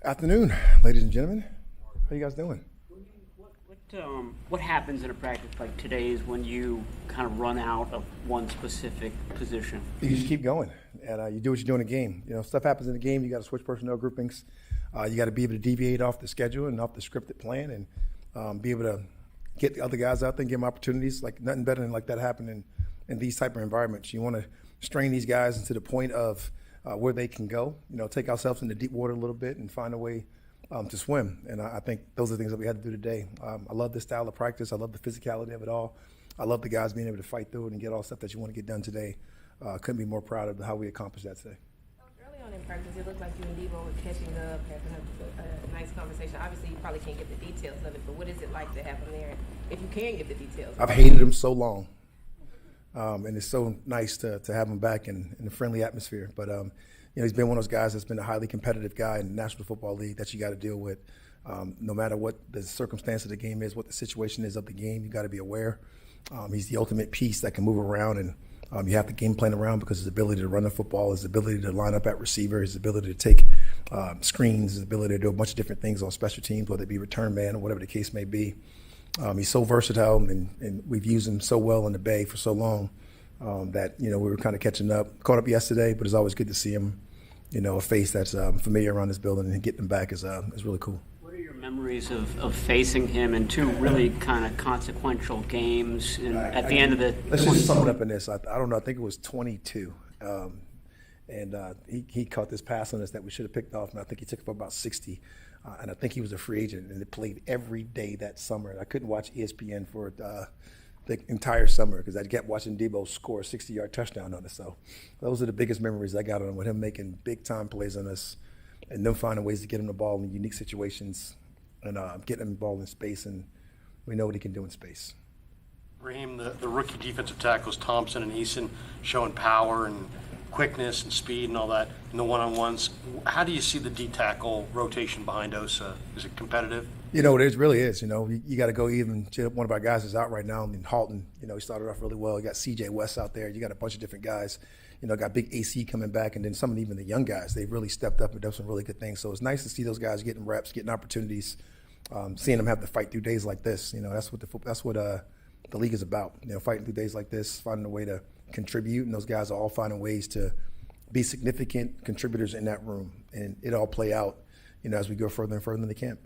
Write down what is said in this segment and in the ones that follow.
Afternoon, ladies and gentlemen. How you guys doing? What happens in a practice like today's when you kind of run out of one specific position? You just keep going, and you do what you do in a game. You know, stuff happens in the game. You got to switch personnel groupings. You got to be able to deviate off the schedule and off the scripted plan, and be able to get the other guys out there and give them opportunities. Like nothing better than like that happening in these type of environments. You want to strain these guys into the point of where they can go. You know, take ourselves into deep water a little bit and find a way to swim. And I think those are the things that we had to do today. I love this style of practice. I love the physicality of it all. I love the guys being able to fight through it and get all the stuff that you want to get done today. Couldn't be more proud of how we accomplished that today. Early on in practice, it looked like you and Debo were catching up, having a nice conversation. Obviously, you probably can't get the details of it, but what is it like to have him there if you can get the details? I've hated him so long. And it's so nice to have him back in a friendly atmosphere. But, you know, he's been one of those guys that's been a highly competitive guy in the National Football League that you got to deal with. No matter what the circumstance of the game is, what the situation is of the game, you got to be aware. He's the ultimate piece that can move around, and you have to game plan around because his ability to run the football, his ability to line up at receiver, his ability to take screens, his ability to do a bunch of different things on special teams, whether it be return man or whatever the case may be. He's so versatile, and we've used him so well in the Bay for so long that, you know, we were kind of catching up. Caught up yesterday, but it's always good to see him, you know, a face that's familiar around this building, and getting him back is really cool. What are your memories of facing him in two really kind of consequential games at the end of the? Let's just sum it up in this. I don't know. I think it was 22. And he caught this pass on us that we should have picked off, and I think he took it for about 60. And I think he was a free agent, and it played every day that summer. And I couldn't watch ESPN for the entire summer because I kept watching Debo score a 60-yard touchdown on us. So those are the biggest memories I got on him, with him making big-time plays on us and them finding ways to get him the ball in unique situations and getting him the ball in space. And we know what he can do in space. Raheem, the rookie defensive tackles, Thompson and Eason, showing power and quickness and speed and all that in the one-on-ones. How do you see the D-tackle rotation behind Osa? Is it competitive? You know, it really is. You know, you got to go even. One of our guys is out right now, and Halton, you know, he started off really well. You got C.J. West out there. You got a bunch of different guys. You know, got big AC coming back, and then some of even the young guys, they've really stepped up and done some really good things. So it's nice to see those guys getting reps, getting opportunities, seeing them have to fight through days like this. You know, that's what the league is about. You know, fighting through days like this, finding a way to contribute, and those guys are all finding ways to be significant contributors in that room, and it all play out, you know, as we go further and further in the camp.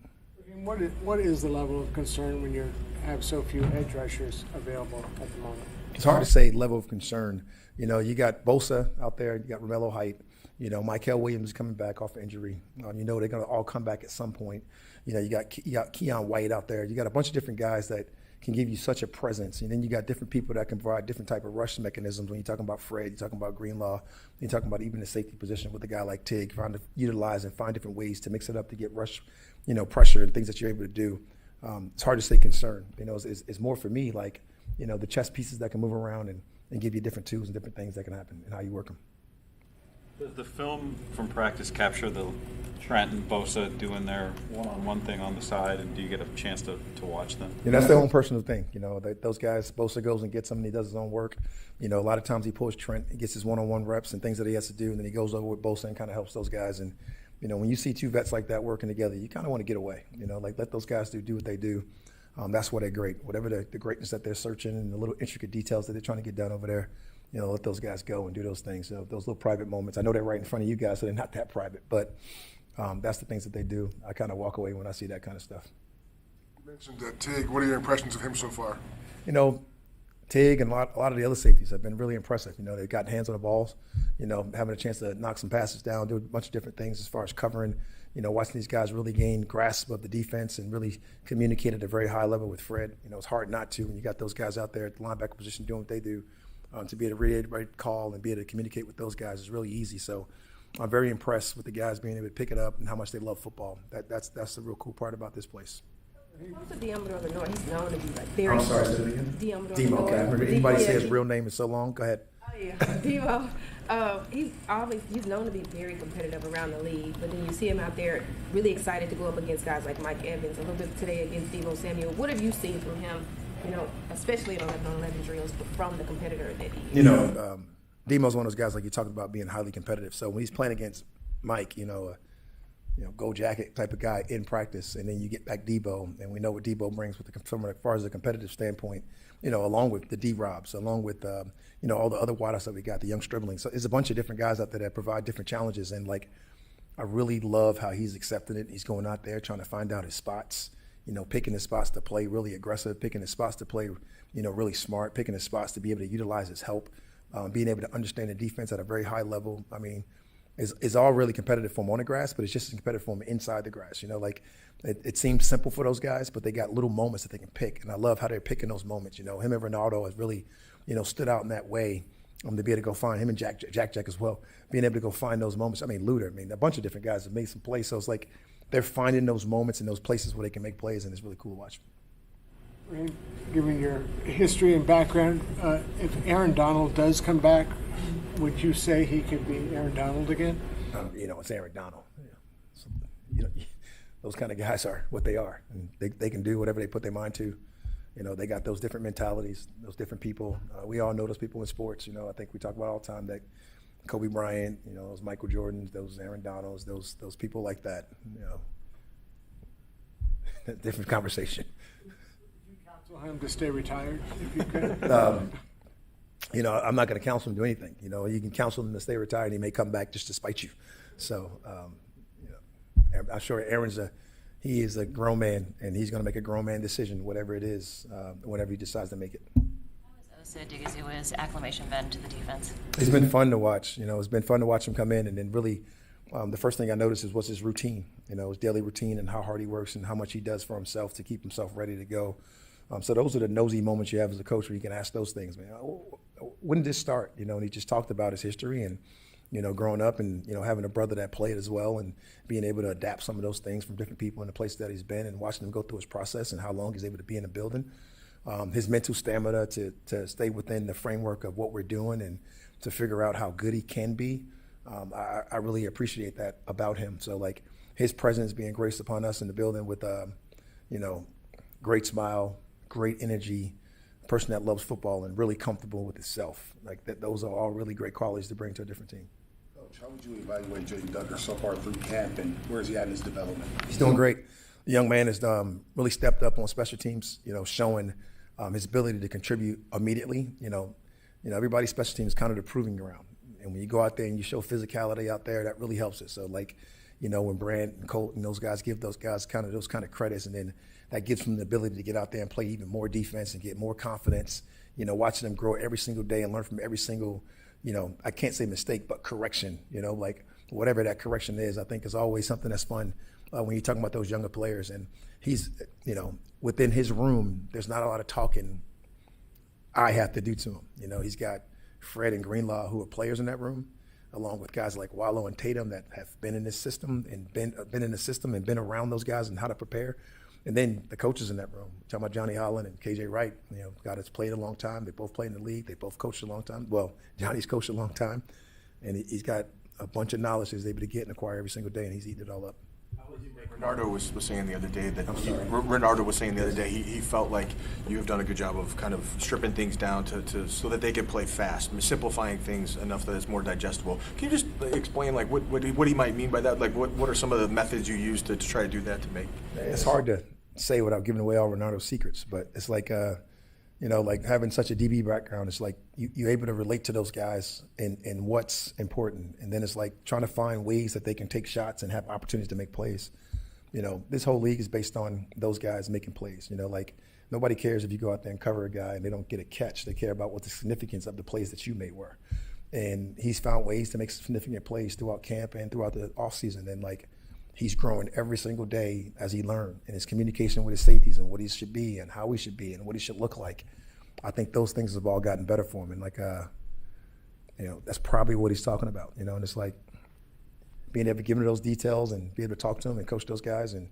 What is the level of concern when you have so few edge rushers available at the moment? It's hard to say level of concern. You know, you got Bosa out there, you got Romello Height, you know, Michael Williams is coming back off injury. You know, they're going to all come back at some point. You know, you got Keon White out there. You got a bunch of different guys that can give you such a presence. And then you got different people that can provide different type of rush mechanisms. When you're talking about Fred, you're talking about Greenlaw, you're talking about even the safety position with a guy like Tig, trying to utilize and find different ways to mix it up to get rush, you know, pressure and things that you're able to do. It's hard to say concern. You know, it's more for me like, you know, the chess pieces that can move around and give you different tools and different things that can happen and how you work them. Does the film from practice capture the Trent and Bosa doing their one-on-one thing on the side, and do you get a chance to watch them? Yeah, that's their own personal thing. You know, those guys, Bosa goes and gets them, and he does his own work. You know, a lot of times he pulls Trent, he gets his one-on-one reps and things that he has to do, and then he goes over with Bosa and kind of helps those guys. And, you know, when you see two vets like that working together, you kind of want to get away. You know, like let those guys do what they do. That's why they're great. Whatever the greatness that they're searching and the little intricate details that they're trying to get done over there, you know, let those guys go and do those things. Those little private moments. I know they're right in front of you guys, so they're not that private, but that's the things that they do. I kind of walk away when I see that kind of stuff. You mentioned Tig. What are your impressions of him so far? You know, Tig and a lot of the other safeties have been really impressive. You know, they've gotten hands on the balls, you know, having a chance to knock some passes down, do a bunch of different things as far as covering, you know, watching these guys really gain grasp of the defense and really communicate at a very high level with Fred. You know, it's hard not to when you got those guys out there at the linebacker position doing what they do. To be able to read right call and be able to communicate with those guys is really easy. So I'm very impressed with the guys being able to pick it up and how much they love football. That's the real cool part about this place. Who's the Diameter of the North? He's known to be like very. I'm sorry, say it again. Demo. Okay. Remember anybody say his real name in so long? Go ahead. Oh yeah, Demo. He's known to be very competitive around the league, but then you see him out there really excited to go up against guys like Mike Evans, a little bit today against Debo Samuel. What have you seen from him? You know, especially in 11-on-11 drills, but from the competitor that he is. You know, Demo's one of those guys like you talked about being highly competitive. So when he's playing against Mike, you know, go jacket type of guy in practice, and then you get back Debo, and we know what Debo brings with from as far as the competitive standpoint, along with the D-Robs, along with all the other wideouts that we got, the young striblings. So there's a bunch of different guys out there that provide different challenges, and I really love how he's accepting it. He's going out there trying to find out his spots, picking his spots to play really aggressive, picking his spots to play, really smart, picking his spots to be able to utilize his help, being able to understand the defense at a very high level. I mean, it's all really competitive for him on the grass, but it's just as competitive for him inside the grass. It seems simple for those guys, but they got little moments that they can pick, and I love how they're picking those moments. Him and Ronaldo has really, stood out in that way. To be able to go find him and Jack as well, being able to go find those moments. I mean, Luter, a bunch of different guys have made some plays. So it's like they're finding those moments and those places where they can make plays, and it's really cool to watch. Raheem, given your history and background, if Aaron Donald does come back, would you say he could be Aaron Donald again? It's Aaron Donald. So, those kind of guys are what they are, and they can do whatever they put their mind to. They got those different mentalities, those different people. We all know those people in sports. I think we talk about all the time that Kobe Bryant, those Michael Jordans, those Aaron Donalds, those people like that. Different conversation. Would you counsel him to stay retired if you could? I'm not going to counsel him to do anything. You can counsel him to stay retired, and he may come back just to spite you. So, I'm sure he is a grown man, and he's going to make a grown man decision, whatever it is, whenever he decides to make it. How has Osa Digazua's acclimation been to the defense? It's been fun to watch. It's been fun to watch him come in, and then really, the first thing I noticed is what's his routine. His daily routine and how hard he works and how much he does for himself to keep himself ready to go. So those are the nosy moments you have as a coach where you can ask those things, man. When did this start? And he just talked about his history and, growing up and, having a brother that played as well and being able to adapt some of those things from different people in the places that he's been and watching him go through his process and how long he's able to be in the building. His mental stamina to stay within the framework of what we're doing and to figure out how good he can be. I really appreciate that about him. So, his presence being graced upon us in the building with, great smile, great energy, person that loves football and really comfortable with himself. Those are all really great qualities to bring to a different team. Coach, how would you evaluate Jaden Duggar so far through camp, and where is he at in his development? He's doing great. The young man has really stepped up on special teams, showing his ability to contribute immediately. Everybody's special team is kind of the proving ground. And when you go out there and you show physicality out there, that really helps it. So, when Brand and Colt and those guys give those guys those kind of credits, and then that gives them the ability to get out there and play even more defense and get more confidence, watching them grow every single day and learn from every single, I can't say mistake, but correction, whatever that correction is, I think is always something that's fun when you're talking about those younger players. And he's, within his room, there's not a lot of talking I have to do to him. He's got Fred and Greenlaw, who are players in that room, along with guys like Wallow and Tatum that have been in this system and been in the system and been around those guys and how to prepare. And then the coaches in that room, talking about Johnny Holland and KJ Wright, guys that's played a long time. They both played in the league. They both coached a long time. Well, Johnny's coached a long time, and he's got a bunch of knowledge he's able to get and acquire every single day, and he's eating it all up. Renardo was saying the other day that Renardo was saying the other day he felt like you have done a good job of kind of stripping things down to so that they can play fast, simplifying things enough that it's more digestible. Can you just explain what he might mean by that? What are some of the methods you use to try to do that to make? It's hard to say without giving away all Renardo's secrets, but it's like having such a DB background, it's like you're able to relate to those guys and what's important. And then it's like trying to find ways that they can take shots and have opportunities to make plays. This whole league is based on those guys making plays. Nobody cares if you go out there and cover a guy and they don't get a catch. They care about what the significance of the plays that you made were. And he's found ways to make significant plays throughout camp and throughout the offseason. And he's growing every single day as he learned, and his communication with his safeties and what he should be and how he should be and what he should look like. I think those things have all gotten better for him. And that's probably what he's talking about, and it's like being able to give him those details and be able to talk to him and coach those guys. And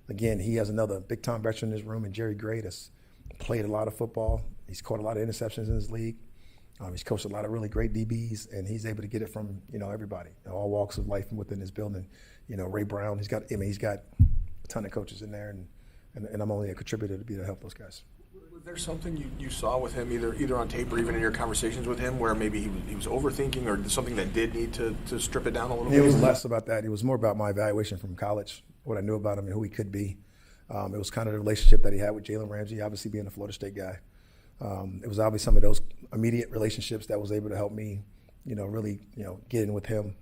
again, he has another big time veteran in his room, and Jerry Gray that's played a lot of football. He's caught a lot of interceptions in his league. He's coached a lot of really great DBs, and he's able to get it from everybody, all walks of life within his building. Ray Brown, he's got a ton of coaches in there, and I'm only a contributor to be able to help those guys. With Was there something you saw with him, either on tape or even in your conversations with him, where maybe he was overthinking or something that did need to strip it down a little bit? It was less about that. It was more about my evaluation from college, what I knew about him and who he could be. It was kind of the relationship that he had with Jalen Ramsey, obviously being a Florida State guy. It was obviously some of those immediate relationships that was able to help me, really, get in with him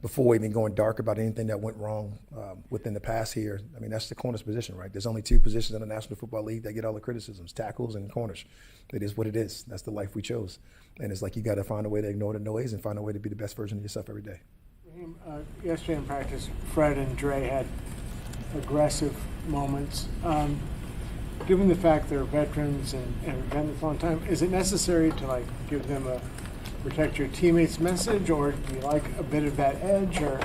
before even going dark about anything that went wrong within the past here. I mean, that's the corner's position, right? There's only two positions in the National Football League that get all the criticisms, tackles and corners. It is what it is. That's the life we chose. And it's like you got to find a way to ignore the noise and find a way to be the best version of yourself every day. Raheem, yesterday in practice, Fred and Dre had aggressive moments. Given the fact they're veterans and have done this a long time, is it necessary to give them a protect your teammates message, or do you like a bit of that edge, or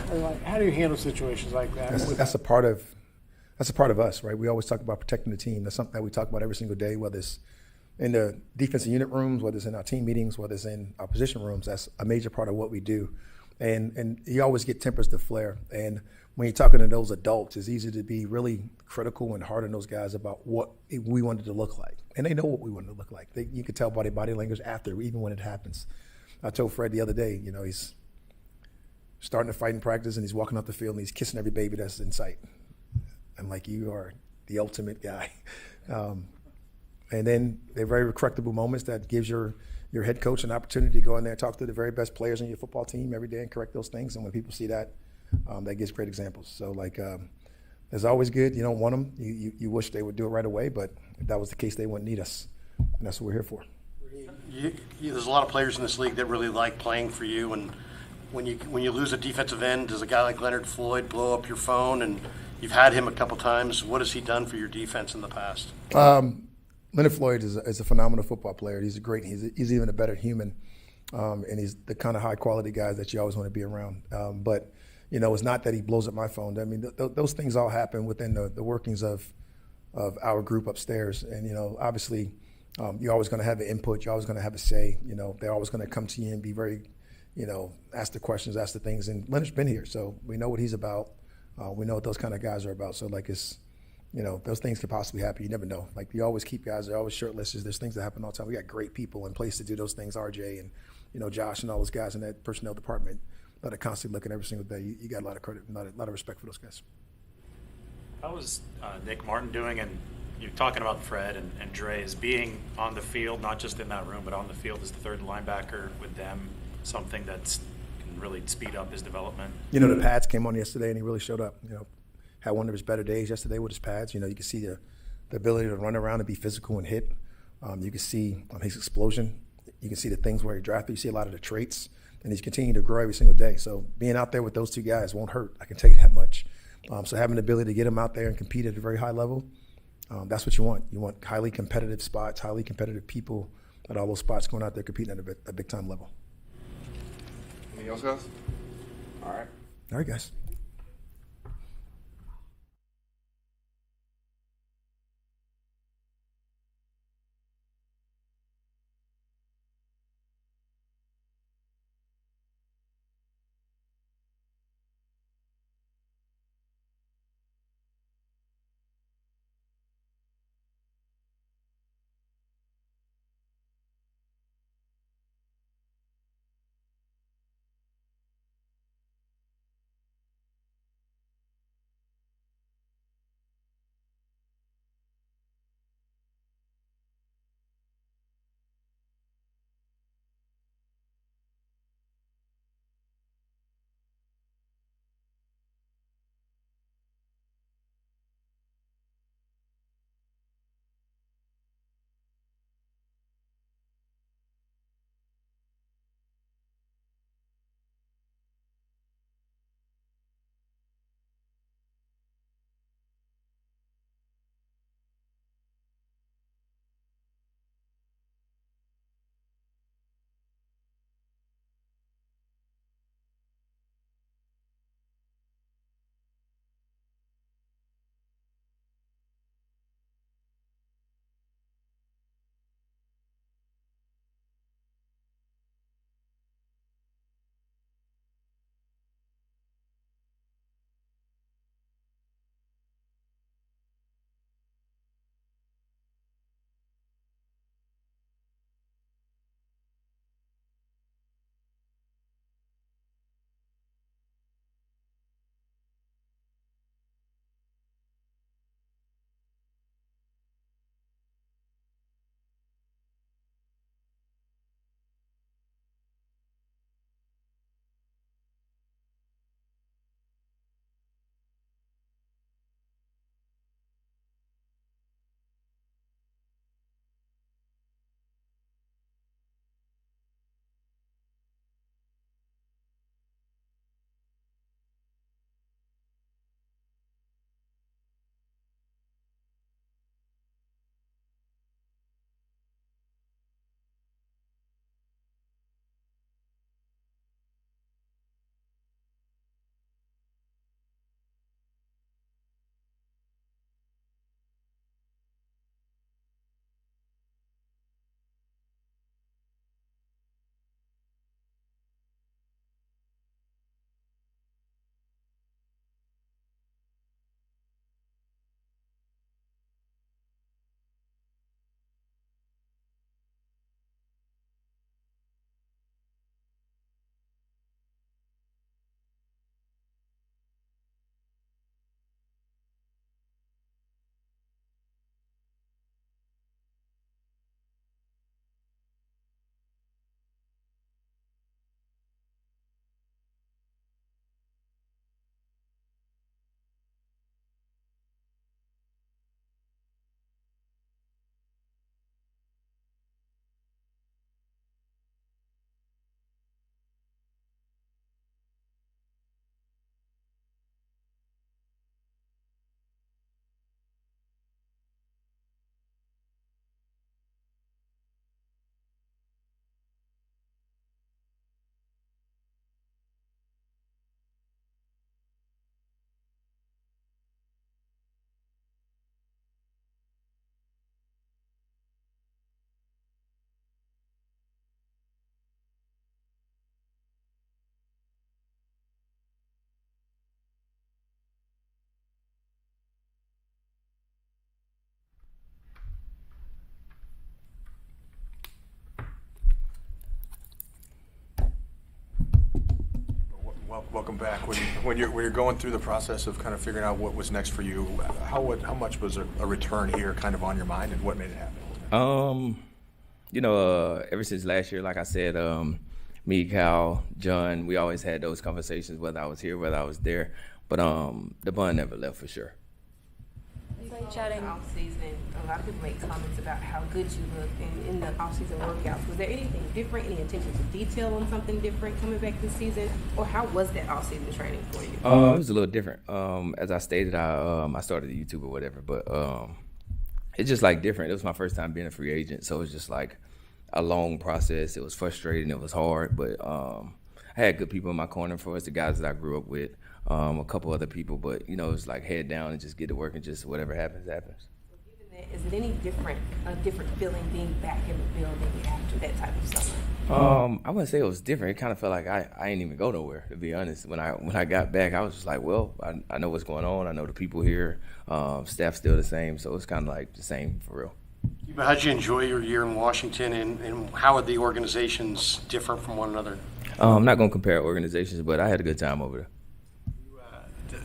how do you handle situations like that? That's a part of us, right? We always talk about protecting the team. That's something that we talk about every single day, whether it's in the defensive unit rooms, whether it's in our team meetings, whether it's in our position rooms. That's a major part of what we do. And you always get tempers to flare. And when you're talking to those adults, it's easy to be really critical and hard on those guys about what we wanted to look like. And they know what we wanted to look like. You can tell by their body language after, even when it happens. I told Fred the other day, he's starting to fight in practice and he's walking off the field and he's kissing every baby that's in sight. I'm like, you are the ultimate guy. And then they're very correctable moments that gives your head coach an opportunity to go in there and talk to the very best players on your football team every day and correct those things. And when people see that, that gives great examples. So it's always good. You don't want them. You wish they would do it right away, but if that was the case, they wouldn't need us. And that's what we're here for. There's a lot of players in this league that really like playing for you, and when you lose a defensive end, does a guy like Leonard Floyd blow up your phone? And you've had him a couple times. What has he done for your defense in the past? Leonard Floyd is a phenomenal football player. He's he's even a better human, and he's the kind of high quality guys that you always want to be around. But it's not that he blows up my phone. I mean, those things all happen within the workings of our group upstairs, and obviously. You're always going to have an input. You're always going to have a say. They're always going to come to you and be very, ask the questions, ask the things. And Leonard's been here, so we know what he's about. We know what those kind of guys are about. So it's, those things could possibly happen. You never know. You always keep guys. They're always shirtless. There's things that happen all the time. We got great people in place to do those things. RJ and Josh and all those guys in that personnel department that are constantly looking every single day. You got a lot of credit, a lot of respect for those guys. How was Nick Martin doing? And you're talking about Fred and Dre as being on the field, not just in that room, but on the field as the third linebacker with them, something that can really speed up his development. The pads came on yesterday, and he really showed up. Had one of his better days yesterday with his pads. You can see the ability to run around and be physical and hit. You can see his explosion. You can see the things where he drafted. You see a lot of the traits, and he's continuing to grow every single day. So being out there with those two guys won't hurt. I can tell you that much. So having the ability to get him out there and compete at a very high level, that's what you want. You want highly competitive spots, highly competitive people at all those spots going out there competing at a big-time level. Anything else, guys? All right, guys. Welcome back. When you're going through the process of kind of figuring out what was next for you, how much was a return here kind of on your mind, and what made it happen? Ever since last year, like I said, me, Cal, John, we always had those conversations, whether I was here, whether I was there. But the bun never left for sure. Chatting off season, a lot of people make comments about how good you look in the off season workouts. Was there anything different, any attention to detail on something different coming back this season, or how was that off season training for you? It was a little different. As I stated, I started a YouTube or whatever, but it's just like different. It was my first time being a free agent, so it was just like a long process. It was frustrating. It was hard, but I had good people in my corner for us, the guys that I grew up with. A couple other people, but it's like head down and just get to work and just whatever happens, happens. Is it any different, a different feeling being back in the building after that type of summer? I wouldn't say it was different. It kind of felt like I ain't even go nowhere, to be honest. When I got back, I was just like, well, I know what's going on. I know the people here. Staff's still the same, so it's kind of like the same for real. How did you enjoy your year in Washington, and how are the organizations different from one another? I'm not going to compare organizations, but I had a good time over there.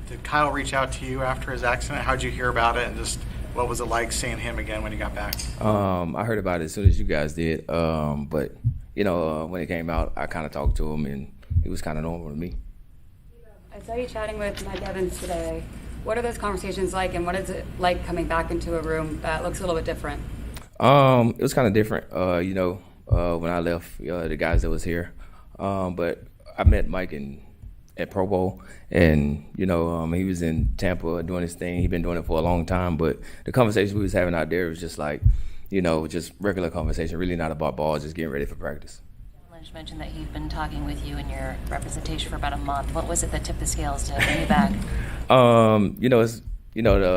Did Kyle reach out to you after his accident? How'd you hear about it, and just what was it like seeing him again when he got back? I heard about it as soon as you guys did, but when it came out, I kind of talked to him, and he was kind of normal to me. I saw you chatting with Mike Evans today. What are those conversations like, and what is it like coming back into a room that looks a little bit different? It was kind of different, when I left the guys that was here, but I met Mike at Pro Bowl, and he was in Tampa doing his thing. He'd been doing it for a long time, but the conversation we was having out there was just like, just regular conversation, really not about ball, just getting ready for practice. Lynch mentioned that he'd been talking with you and your representation for about a month. What was it that tipped the scales to bring you back?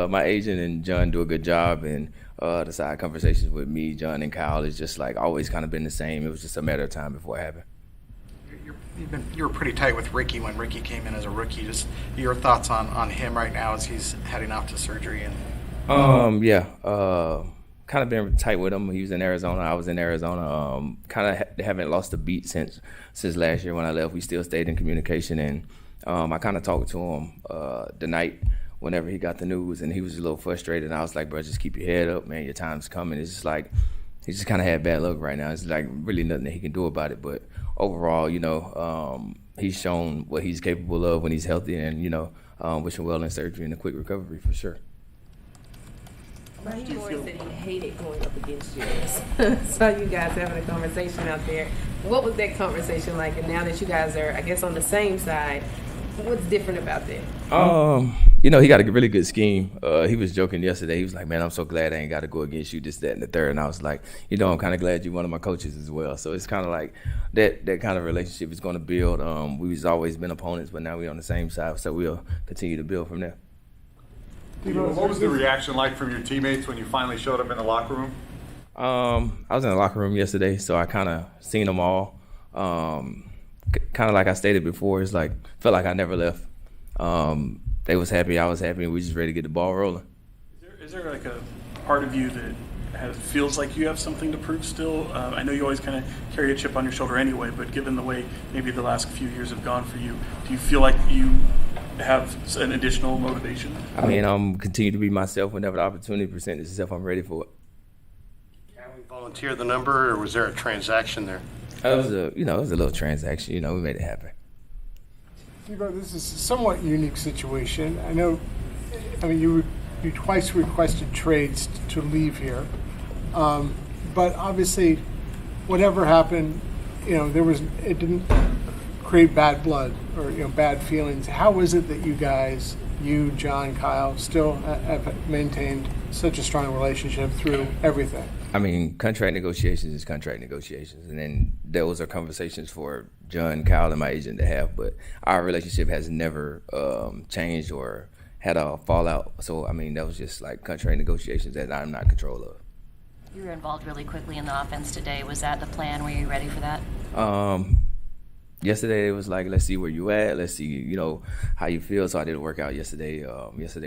My agent and John do a good job, and the side conversations with me, John, and Kyle is just like always kind of been the same. It was just a matter of time before it happened. You were pretty tight with Ricky when Ricky came in as a rookie. Just your thoughts on him right now as he's heading off to surgery and. Kind of been tight with him. He was in Arizona. I was in Arizona. Kind of haven't lost a beat since last year when I left. We still stayed in communication, and I kind of talked to him the night whenever he got the news, and he was a little frustrated. And I was like, bro, just keep your head up, man. Your time's coming. It's just like he just kind of had bad luck right now. It's like really nothing that he can do about it. But overall, he's shown what he's capable of when he's healthy, and wish him well in surgery and a quick recovery for sure. Raheem said he hated going up against you. Saw you guys having a conversation out there. What was that conversation like? And now that you guys are, I guess, on the same side, what's different about that? He got a really good scheme. He was joking yesterday. He was like, man, I'm so glad I ain't got to go against you, this, that, and the third. And I was like, I'm kind of glad you're one of my coaches as well. So it's kind of like that kind of relationship is going to build. We've always been opponents, but now we're on the same side. So we'll continue to build from there. What was the reaction like from your teammates when you finally showed up in the locker room? I was in the locker room yesterday, so I kind of seen them all. Kind of like I stated before, it's like felt like I never left. They was happy, I was happy, and we just ready to get the ball rolling. Is there like a part of you that feels like you have something to prove still? I know you always kind of carry a chip on your shoulder anyway, but given the way maybe the last few years have gone for you, do you feel like you have an additional motivation? I mean, I'm continue to be myself whenever the opportunity presents itself. I'm ready for it. Can we volunteer the number, or was there a transaction there? It was a little transaction. We made it happen. This is a somewhat unique situation. You twice requested trades to leave here, but obviously, whatever happened, it didn't create bad blood or bad feelings. How is it that you guys, you, John, Kyle, still have maintained such a strong relationship through everything? I mean, contract negotiations is contract negotiations, and then those are conversations for John, Kyle, and my agent to have. But our relationship has never changed or had a fallout. So, I mean, that was just like contract negotiations that I'm not in control of. You were involved really quickly in the offense today. Was that the plan? Were you ready for that? Yesterday it was like, let's see where you at. Let's see, how you feel. So I did a workout yesterday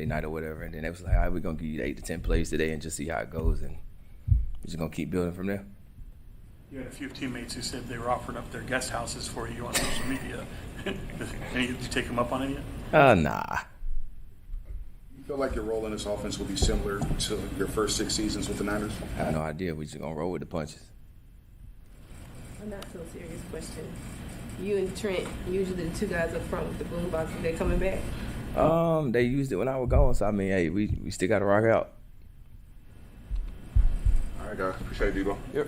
night or whatever. And then it was like, all right, we're going to give you 8 to 10 plays today and just see how it goes. And we're just going to keep building from there. You had a few teammates who said they were offering up their guest houses for you on social media. Did you take them up on it yet? Nah. You feel like your role in this offense will be similar to your first 6 seasons with the Niners? I have no idea. We just gonna roll with the punches. A not so serious question. You and Trent, usually the two guys up front with the boom box, are they coming back? They used it when I was gone, so I mean, hey, we still gotta rock out. All right, guys. Appreciate it, Debo. Yep.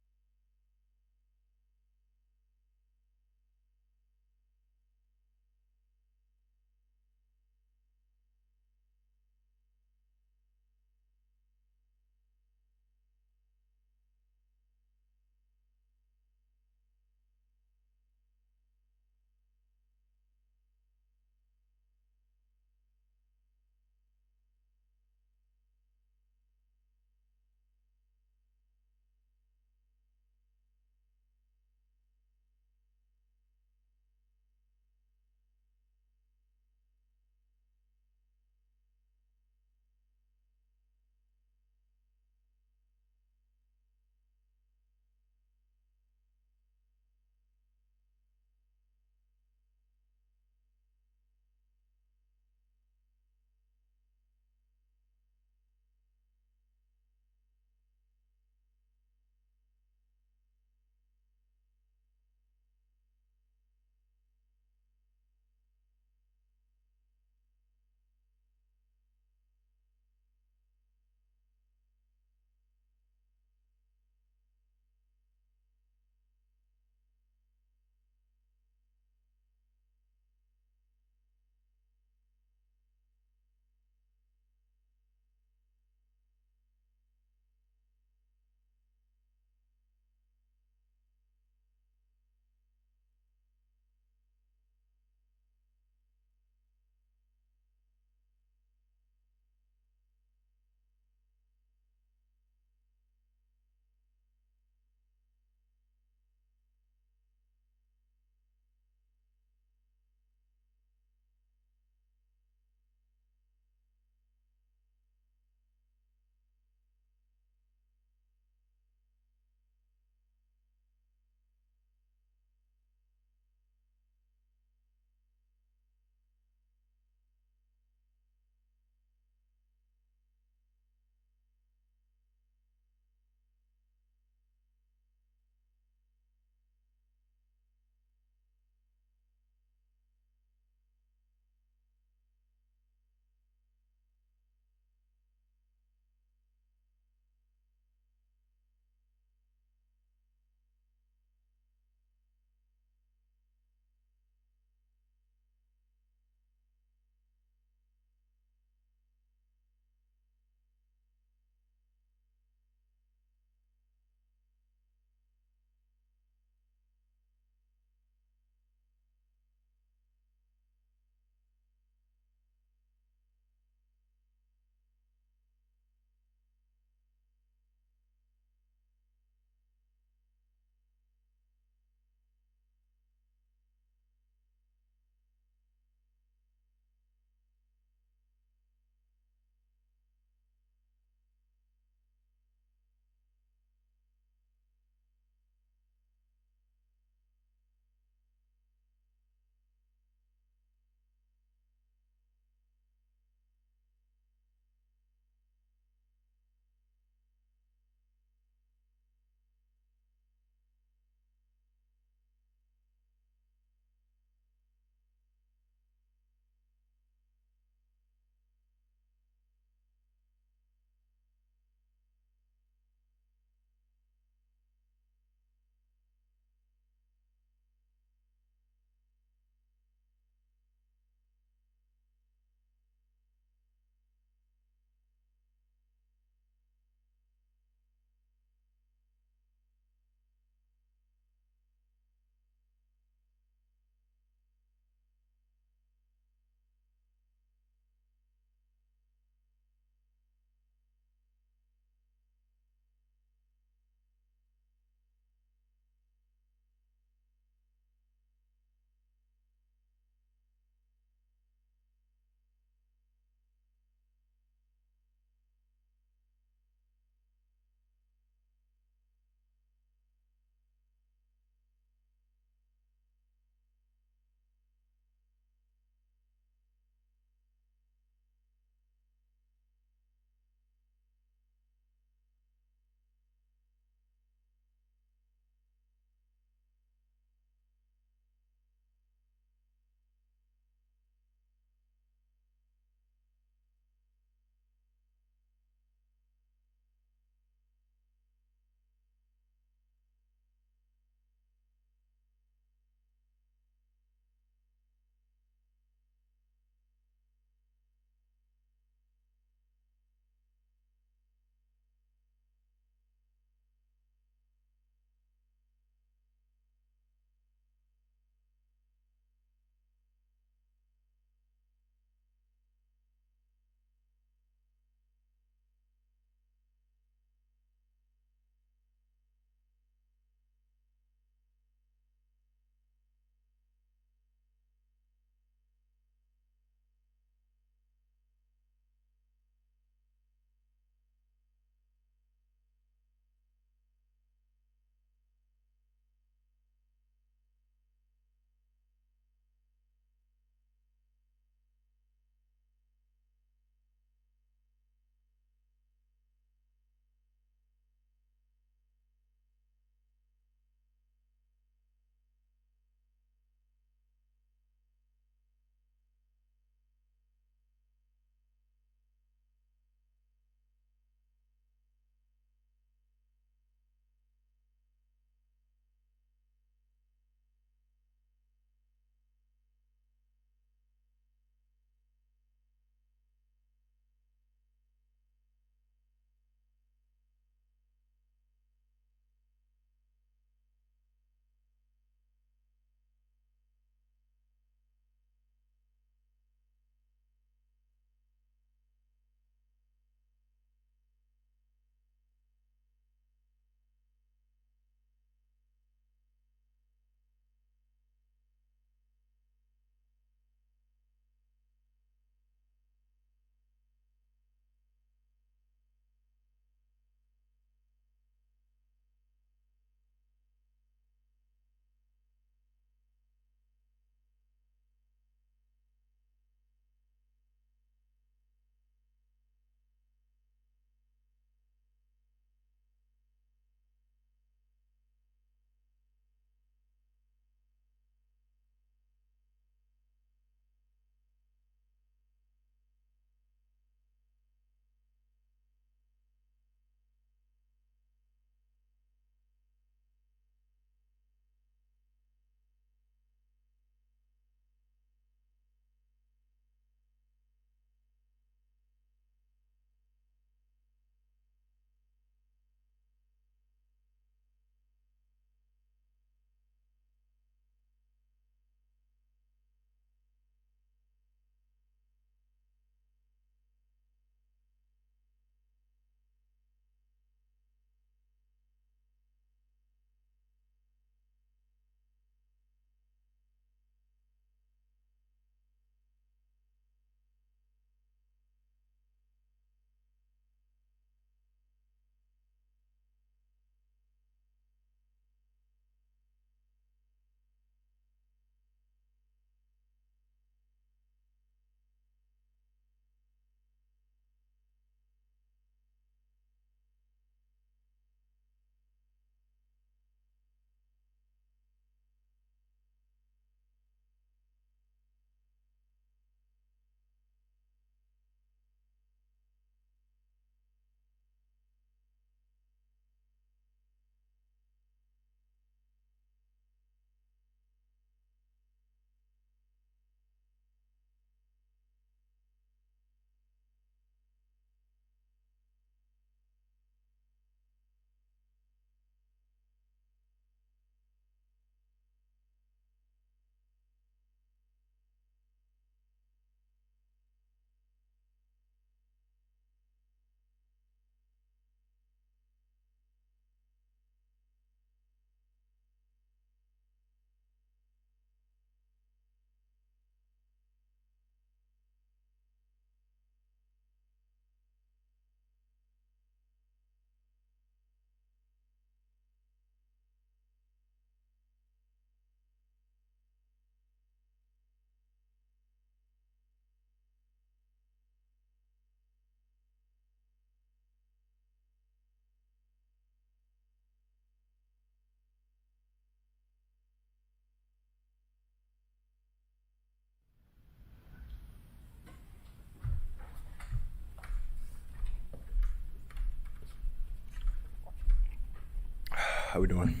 How we doing?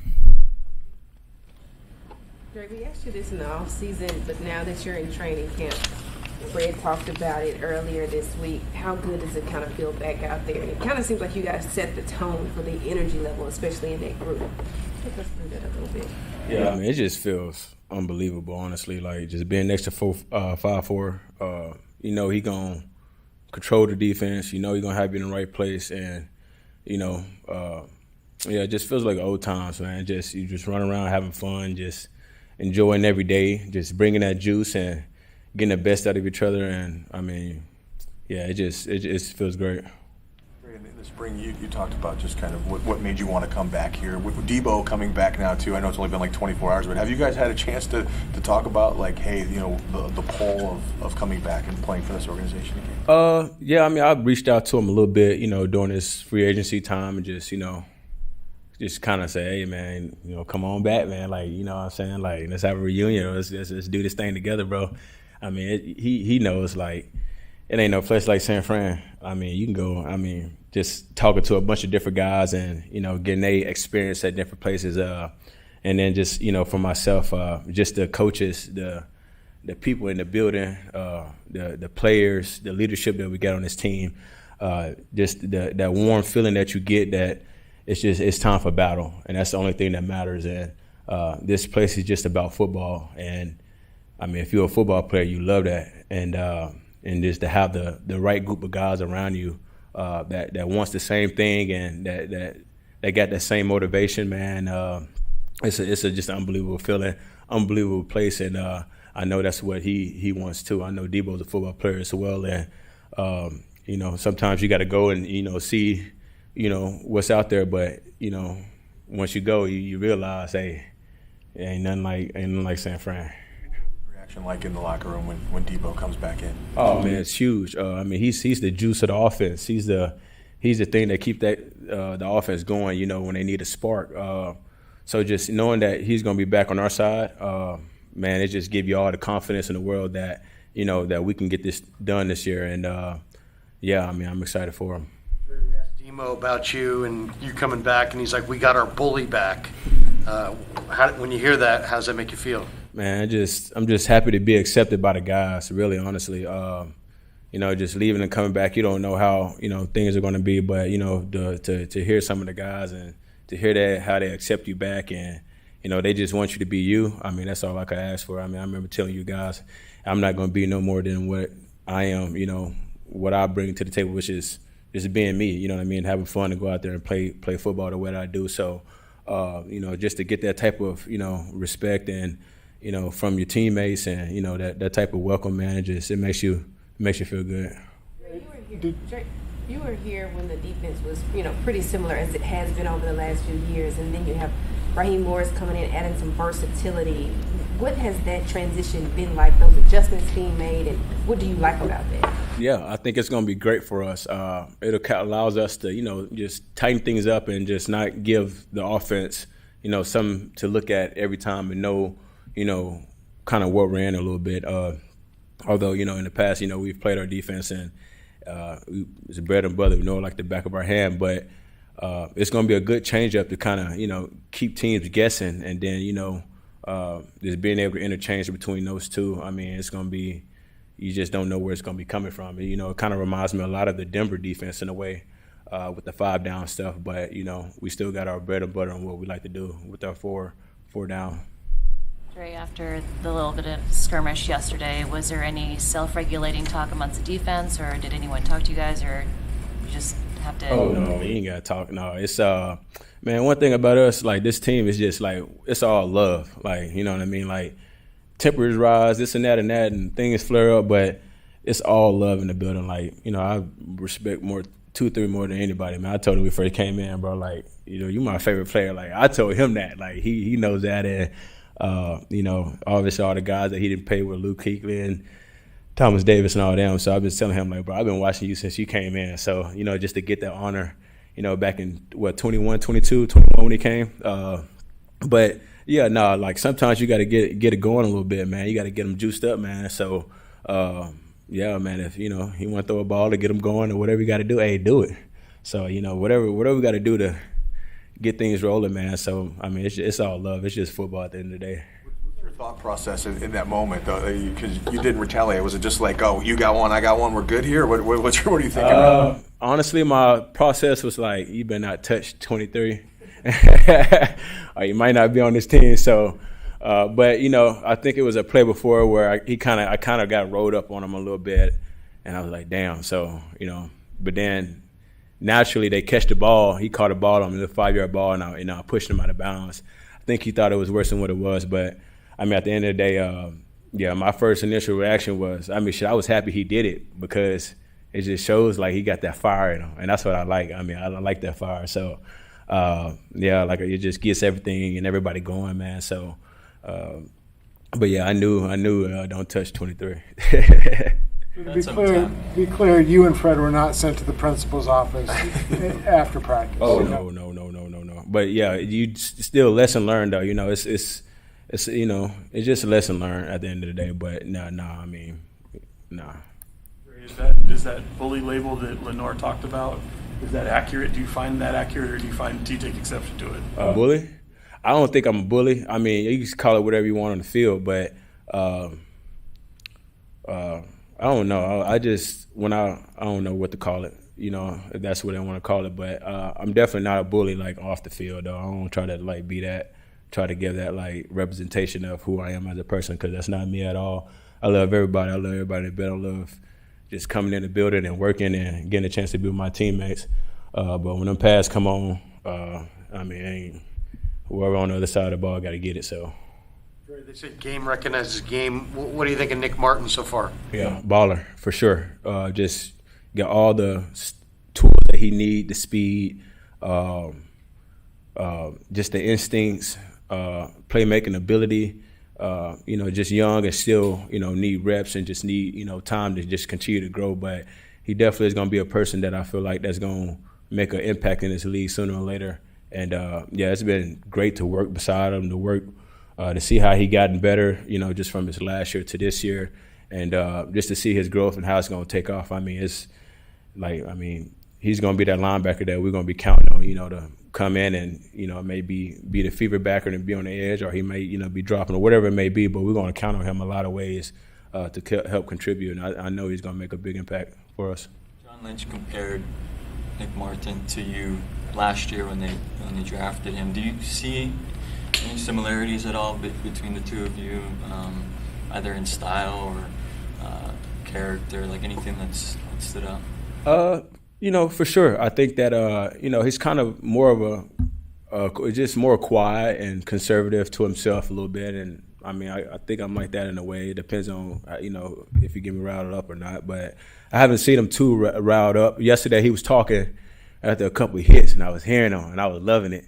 Dre, we asked you this in the off season, but now that you're in training camp, Fred talked about it earlier this week. How good does it kind of feel back out there? And it kind of seems like you guys set the tone for the energy level, especially in that group. Take us through that a little bit. Yeah, I mean, it just feels unbelievable, honestly. Like, just being next to 5'4", you know he going to control the defense. You know he going to have you in the right place. And, you know, yeah, it just feels like old times, man. You just run around having fun, just enjoying every day, just bringing that juice and getting the best out of each other. And, I mean, yeah, it just feels great. In the spring, you talked about just kind of what made you want to come back here. With Debo coming back now, too, I know it's only been like 24 hours, but have you guys had a chance to talk about, like, hey, you know, the pull of coming back and playing for this organization again? Yeah, I mean, I reached out to him a little bit, you know, during this free agency time and just, you know, just kind of say, hey, man, you know, come on back, man. Like, you know what I'm saying? Like, let's have a reunion. Let's do this thing together, bro. I mean, he knows, like, it ain't no place like San Fran. I mean, you can go, I mean, just talking to a bunch of different guys and, you know, getting their experience at different places. And then just, you know, for myself, just the coaches, the people in the building, the players, the leadership that we got on this team, just that warm feeling that you get that it's time for battle. And that's the only thing that matters. And this place is just about football. And, I mean, if you're a football player, you love that. And just to have the right group of guys around you that wants the same thing and that got that same motivation, man. It's just an unbelievable feeling, unbelievable place, and I know that's what he wants too. I know Debo's a football player as well, and you know, sometimes you got to go and, you know, see, you know, what's out there, but, you know, once you go, you realize, hey, it ain't nothing like San Fran. Like in the locker room when Debo comes back in? Oh man, it's huge. I mean, he's the juice of the offense. He's the thing that keep the offense going. You know, when they need a spark. So just knowing that he's going to be back on our side, man, it just give you all the confidence in the world that, you know, that we can get this done this year. And yeah, I mean, I'm excited for him. We asked Demo about you and you coming back, and he's like, "We got our bully back." When you hear that, how does that make you feel? Man, I'm just happy to be accepted by the guys, really, honestly. You know, just leaving and coming back, you don't know how, you know, things are going to be, but, you know, to hear some of the guys and to hear that, how they accept you back and, you know, they just want you to be you. I mean, that's all I could ask for. I mean, I remember telling you guys, I'm not going to be no more than what I am, you know, what I bring to the table, which is just being me, you know what I mean, having fun and go out there and play football the way that I do. So, you know, just to get that type of, you know, respect and, you know, from your teammates and, you know, that type of welcome, man, it makes you feel good. You were here when the defense was, you know, pretty similar as it has been over the last few years, and then you have Raheem Morris coming in, adding some versatility. What has that transition been like, those adjustments being made, and what do you like about that? Yeah, I think it's going to be great for us. It allows us to, you know, just tighten things up and just not give the offense, you know, something to look at every time and know, you know, kind of what we're in a little bit. Although, you know, in the past, you know, we've played our defense and it's bread and butter, we know, like the back of our hand. But it's going to be a good change-up to kind of, you know, keep teams guessing. And then, you know, just being able to interchange between those two. I mean, it's going to be, you just don't know where it's going to be coming from. You know, it kind of reminds me a lot of the Denver defense in a way with the 5-down stuff. But, you know, we still got our bread and butter on what we like to do with our four down. Dre, after the little bit of skirmish yesterday, was there any self-regulating talk amongst the defense, or did anyone talk to you guys, or you just have to? Oh no, we ain't gotta talk. No, it's man. One thing about us, like this team, is just like it's all love. Like, you know what I mean. Like temperatures rise, this and that, and things flare up, but it's all love in the building. Like, you know, I respect 2-3 more than anybody. Man, I told him we first came in, bro. Like, you know, you my favorite player. Like, I told him that. Like, he knows that. And you know, obviously all the guys that he didn't pay with Luke Kuechly and Thomas Davis and all them. So I've been telling him, like, bro, I've been watching you since you came in. So, you know, just to get that honor, you know, back in, 21 when he came. But, yeah, no, like sometimes you got to get it going a little bit, man. You got to get them juiced up, man. So, yeah, man, if, you know, he want to throw a ball to get them going or whatever you got to do, hey, do it. So, you know, whatever we got to do to get things rolling, man. So I mean, it's all love. It's just football at the end of the day. What's your thought process in that moment, though? Because you didn't retaliate. Was it just like, oh, you got one, I got one, we're good here? What are you thinking? Honestly, my process was like, you better not touch 23, or you might not be on this team. So, but I think it was a play before where I kind of got rolled up on him a little bit, and I was like, damn. So but then naturally they catch the ball. He caught a ball on me, the 5-yard ball, and I pushed him out of bounds. I think he thought it was worse than what it was, but I mean, at the end of the day, my first initial reaction was, I was happy he did it because it just shows like he got that fire in him, and that's what I like. I mean, I like that fire. So, like it just gets everything and everybody going, man. So, but yeah, I knew, don't touch 23. Be clear, you and Fred were not sent to the principal's office after practice. Oh, no. But yeah, you still lesson learned though. It's just a lesson learned at the end of the day. But nah. Is that bully label that Lenore talked about? Is that accurate? Do you find that accurate, or do you take exception to it? Bully? I don't think I'm a bully. I mean, you can call it whatever you want on the field, but I don't know. I don't know what to call it. If that's what I want to call it. But I'm definitely not a bully like off the field, though. I don't try to like be that. Try to give that like representation of who I am as a person, because that's not me at all. I love everybody. I love everybody, but I love just coming in the building and working and getting a chance to be with my teammates. But when them pads come on, whoever on the other side of the ball got to get it. So. They said game recognizes game. What do you think of Nick Martin so far? Yeah, baller for sure. Just got all the tools that he need, the speed, just the instincts, playmaking ability. Just young and still, need reps and just need, time to just continue to grow. But he definitely is going to be a person that I feel like that's going to make an impact in this league sooner or later. And, it's been great to work beside him, to see how he gotten better, just from his last year to this year. And just to see his growth and how it's going to take off. I mean, he's going to be that linebacker that we're going to be counting on, to come in and, maybe be the fever backer and be on the edge, or he may, be dropping or whatever it may be. But we're going to count on him a lot of ways to help contribute. And I know he's going to make a big impact for us. John Lynch compared Nick Martin to you last year when they drafted him. Do you see any similarities at all between the two of you, either in style or character, like anything that's stood out? For sure. I think that, he's kind of more of just more quiet and conservative to himself a little bit. And, I think I'm like that in a way. It depends on, if you get me riled up or not. But I haven't seen him too riled up. Yesterday he was talking after a couple of hits, and I was hearing him, and I was loving it.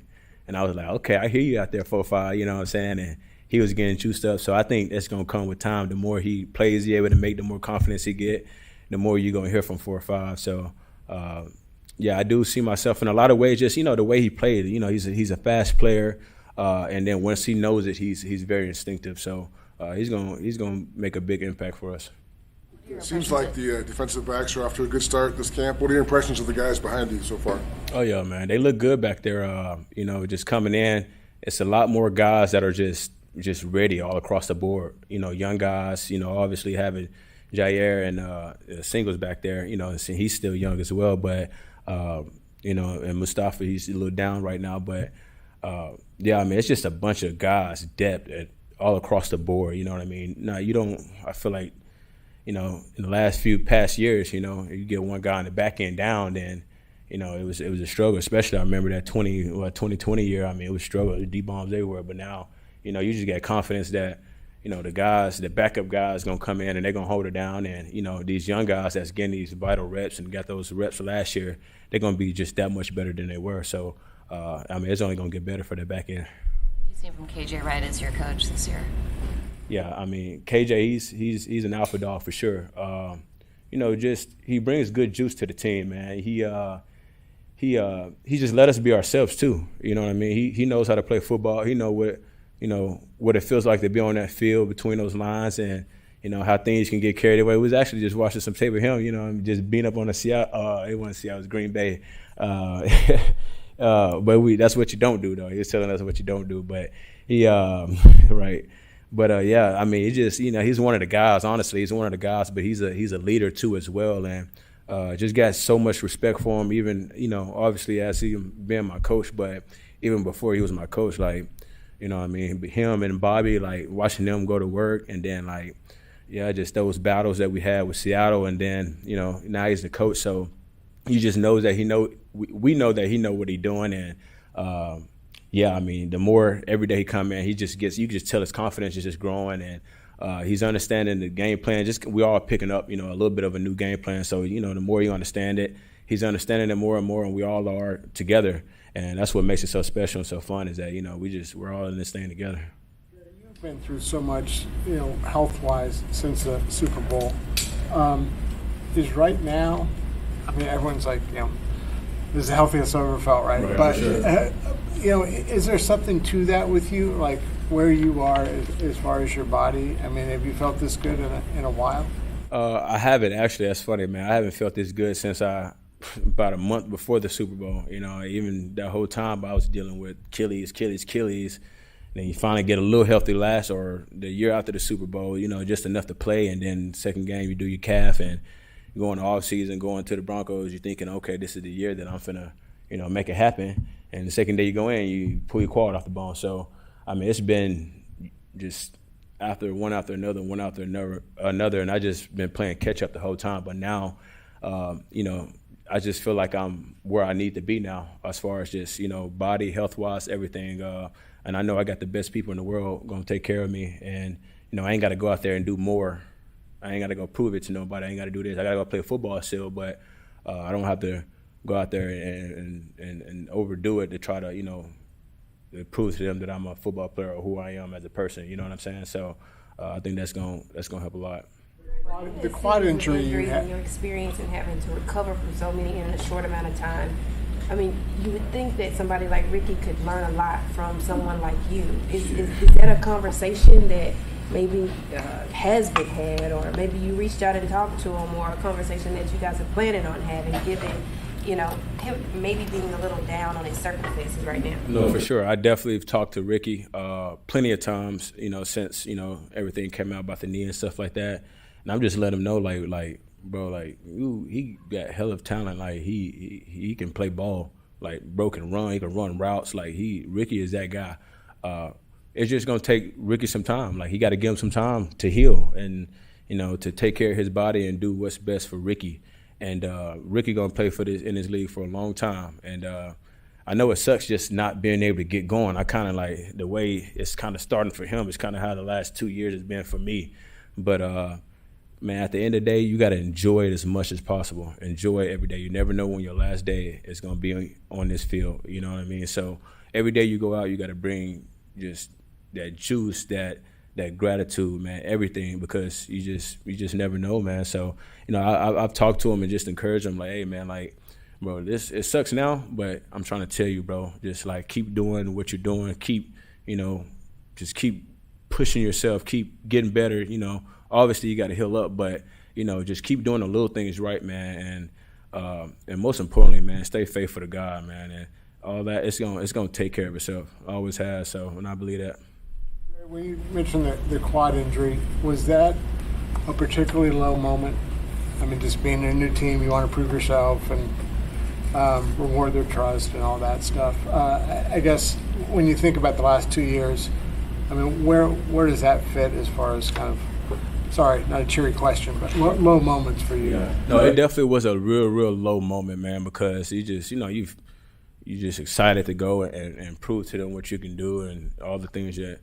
And I was like, okay, I hear you out there, 4-5, you know what I'm saying? And he was getting juiced up. So I think that's going to come with time. The more he plays, he's able to make, the more confidence he get, the more you're going to hear from 4-5. So, I do see myself in a lot of ways, just, the way he played. He's a fast player. And then once he knows it, he's very instinctive. So he's gonna make a big impact for us. It seems like the defensive backs are off to a good start this camp. What are your impressions of the guys behind you so far? Oh, yeah, man. They look good back there. Just coming in, it's a lot more guys that are just ready all across the board. Young guys, obviously having Jair and Singles back there, he's still young as well. But, and Mustafa, he's a little down right now. But, it's just a bunch of guys, depth all across the board. You know what I mean? Now, I feel like, in the last past years, you get one guy on the back end down, then, it was a struggle. Especially I remember that 2020 year. It was a struggle. The deep bombs everywhere. But now, you just get confidence that, the backup guys gonna come in and they're gonna hold it down. And these young guys that's getting these vital reps and got those reps last year, they're gonna be just that much better than they were. So, it's only gonna get better for the back end. You seen from KJ Wright as your coach this year? Yeah, KJ, he's an alpha dog for sure. He brings good juice to the team, man. He just let us be ourselves too. You know what I mean? He knows how to play football. He know what it feels like to be on that field between those lines, and how things can get carried away. We was actually just watching some tape of him. Just being up on the Seattle. It wasn't Seattle, it was Green Bay. But that's what you don't do, though. He was telling us what you don't do. But he, right. But yeah, I mean, he just, he's one of the guys. Honestly, he's one of the guys. But he's a leader too as well, and just got so much respect for him. Even obviously as he being my coach, but even before he was my coach, like, I mean, him and Bobby, like watching them go to work, and then like, yeah, just those battles that we had with Seattle, and then now he's the coach, so he just knows that we know that he know what he's doing, and yeah, I mean, the more every day he come in, you can just tell his confidence is just growing, and he's understanding the game plan. We all picking up, a little bit of a new game plan. So, the more you understand it, he's understanding it more and more, and we all are together. And that's what makes it so special and so fun is that, we're all in this thing together. You've been through so much, health-wise since the Super Bowl. Is right now, I mean, everyone's like, this is the healthiest I've ever felt, right? But, sure. Is there something to that with you, like where you are as far as your body? I mean, have you felt this good in a while? I haven't, actually. That's funny, man. I haven't felt this good since about a month before the Super Bowl. Even that whole time I was dealing with Achilles. Then you finally get a little healthy or the year after the Super Bowl, just enough to play. And then second game, you do your calf, and you go in the off season, going to the Broncos, you're thinking, okay, this is the year that I'm finna, make it happen. And the second day you go in, you pull your quad off the bone. So, I mean, it's been just one after another, and I just been playing catch up the whole time. But now, I just feel like I'm where I need to be now as far as just, body, health-wise, everything. And I know I got the best people in the world going to take care of me. And, I ain't got to go out there and do more. I ain't got to go prove it to nobody. I ain't got to do this. I got to go play football still, but I don't have to go out there and overdo it to try to, to prove to them that I'm a football player or who I am as a person. You know what I'm saying? So I think that's gonna help a lot. The quad injury you had. Your experience in having to recover from so many in a short amount of time. I mean, you would think that somebody like Ricky could learn a lot from someone like you. Is that a conversation that maybe has been had, or maybe you reached out and talked to him, or a conversation that you guys are planning on having, given him maybe being a little down on his circumstances right now? No, for sure. I definitely have talked to Ricky plenty of times, since, everything came out about the knee and stuff like that. And I'm just letting him know, like, bro, like, ooh, he got hell of talent. Like, he can play ball. Like, bro can run. He can run routes. Like, Ricky is that guy. It's just going to take Ricky some time. Like, he got to give him some time to heal and, to take care of his body and do what's best for Ricky. And Ricky gonna play in this league for a long time. And I know it sucks just not being able to get going. I kind of like the way it's kind of starting for him. It's kind of how the last 2 years has been for me. But man, at the end of the day, you got to enjoy it as much as possible. Enjoy it every day. You never know when your last day is gonna be on this field. You know what I mean? So every day you go out, you got to bring just that juice, that gratitude, man, everything, because you just never know, man. So, I've talked to him and just encouraged him, like, hey, man, like, bro, it sucks now, but I'm trying to tell you, bro, just like keep doing what you're doing, keep, just keep pushing yourself, keep getting better. Obviously you got to heal up, but just keep doing the little things right, man, and most importantly, man, stay faithful to God, man, and all that. It's gonna take care of itself. Always has. So, and I believe that. When you mentioned the quad injury, was that a particularly low moment? I mean, just being in a new team, you want to prove yourself and reward their trust and all that stuff. I guess when you think about the last 2 years, I mean, where does that fit as far as kind of, sorry, not a cheery question, but low moments for you? Yeah. No, it definitely was a real low moment, man, because you just, you're just excited to go and prove to them what you can do and all the things that,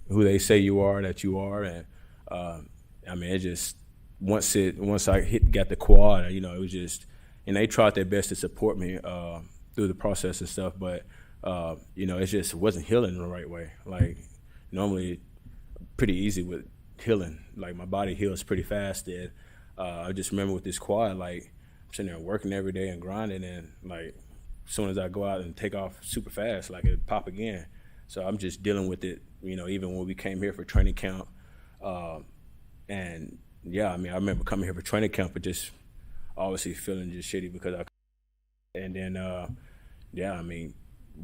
who they say you are, that you are. And I mean, it just, once I got the quad, it was just, they tried their best to support me through the process and stuff, but it just wasn't healing the right way. Like, normally pretty easy with healing. Like, my body heals pretty fast. And I just remember with this quad, like, I'm sitting there working every day and grinding, and like, as soon as I go out and take off super fast, like, it'd pop again. So I'm just dealing with it, even when we came here for training camp. And yeah, I mean, I remember coming here for training camp, but just obviously feeling just shitty because and then yeah, I mean,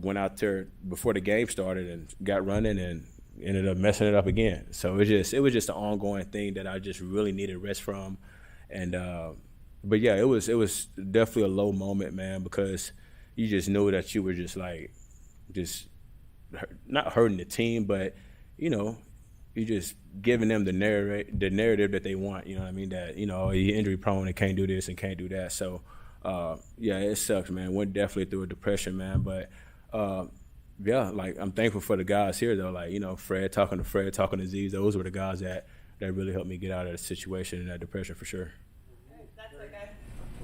went out there before the game started and got running and ended up messing it up again. So it was just an ongoing thing that I just really needed rest from. And but yeah, it was definitely a low moment, man, because you just knew that you were just like not hurting the team, but you know, you just giving them the narrative that they want. You know what I mean? That you're injury prone and can't do this and can't do that. So yeah, it sucks, man. Went definitely through a depression, man. But yeah, like I'm thankful for the guys here though. Like Fred, talking to Z's. Those were the guys that really helped me get out of the situation and that depression for sure. That's okay.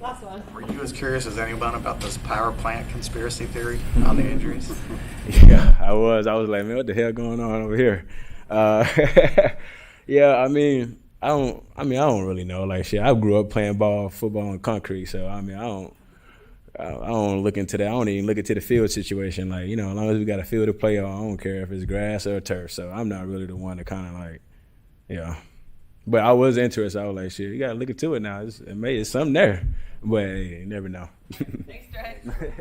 Last one. Were you as curious as anyone about this power plant conspiracy theory on the injuries? Yeah, I was like, man, what the hell going on over here? Yeah, I don't really know. Like shit, I grew up playing football on concrete, so I don't look into that. I don't even look into the field situation. Like, as long as we got a field to play on, I don't care if it's grass or turf. So I'm not really the one to kind of like, yeah. But I was interested. I was like, shit, you got to look into it now. It's something there. But hey, you never know. Thanks, Dre.